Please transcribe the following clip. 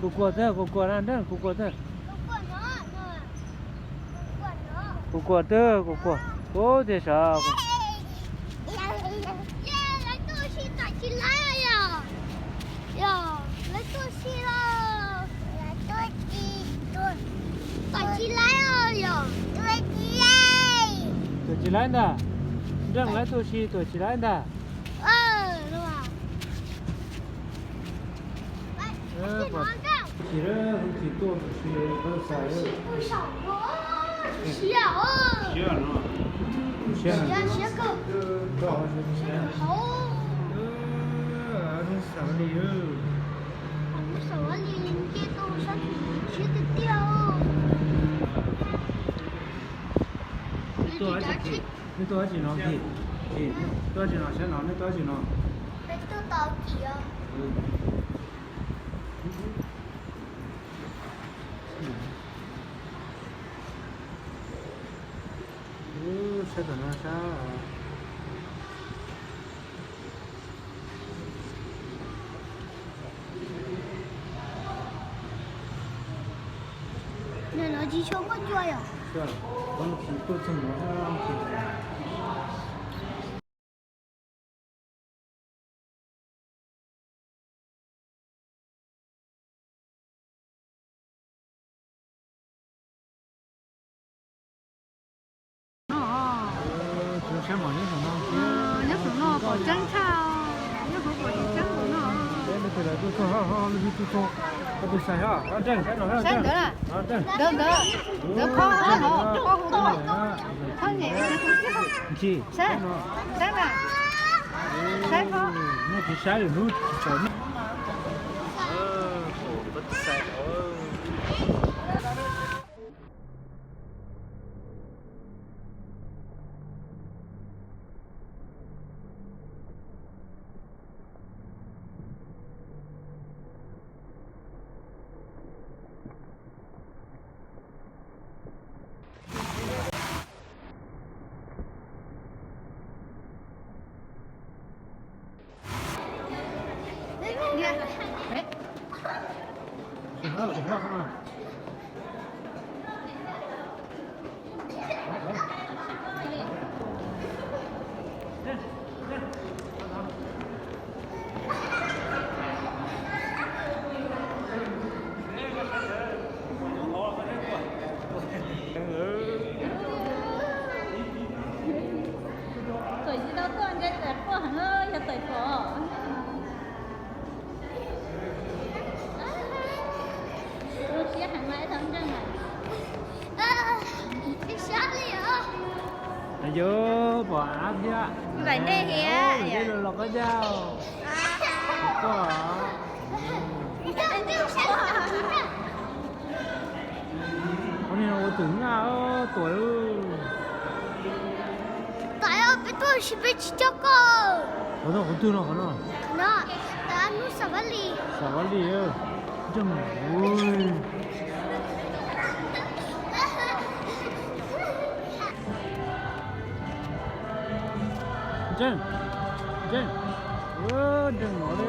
Cô ra đó, cô Cô nó cô thế sao? lấy tôi xin tại chị lấy à? Lấy tôi xin à? Tại chị lấy à? Tôi chỉ lấy nè, đang lấy tôi chỉ lấy nè. Đúng à? Chỉ đó không chỉ tôi chỉ có xài thôi. Xíu nó. xíu cơ. Đó Hấu. nó xài đi ư. Không sợ liền kia tôi sẽ xíu tự tiêu. Tôi chỉ nói gì? Tôi chỉ nói sẽ nói nên tôi chỉ nói. Lấy tôi tao chỉ à? Sẽ tận nó sao? Nên nó chỉ cho con chơi à? Chưa, con chỉ tôi chỉ nói là chỉ. Chúng sẽ mở những thằng non kia. Nhất là nó có chân sao, nhất là có chân của nó. Đấy, bây giờ tôi cho tôi xài ha, ăn chân, cái nó Sáng nữa là, đỡ, khó không thôi, khó nhẹ chị, sáng là, sáng khó. nó chỉ xài được nút, chọn. Bắt xài đó. Nha, đấy. Không à. Tuổi gì đâu tôi nghe trẻ cô hẳn ơi, là tuổi phổ. Lúc xưa hẳn lại thấm chân này. Đi sát đi hả? Ayo, bỏ áp ra. Vậy đây kìa. Đây là lọc cái dao. Có hả? Con này nó tưởng à, tuổi Tại ơi, biết tôi chỉ biết cho cô. nó không tư nó nó. Nó, ta nu sao vậy li? Sao đi ơ. Chum. Ui. Chân. Chân. Đừng nói đi.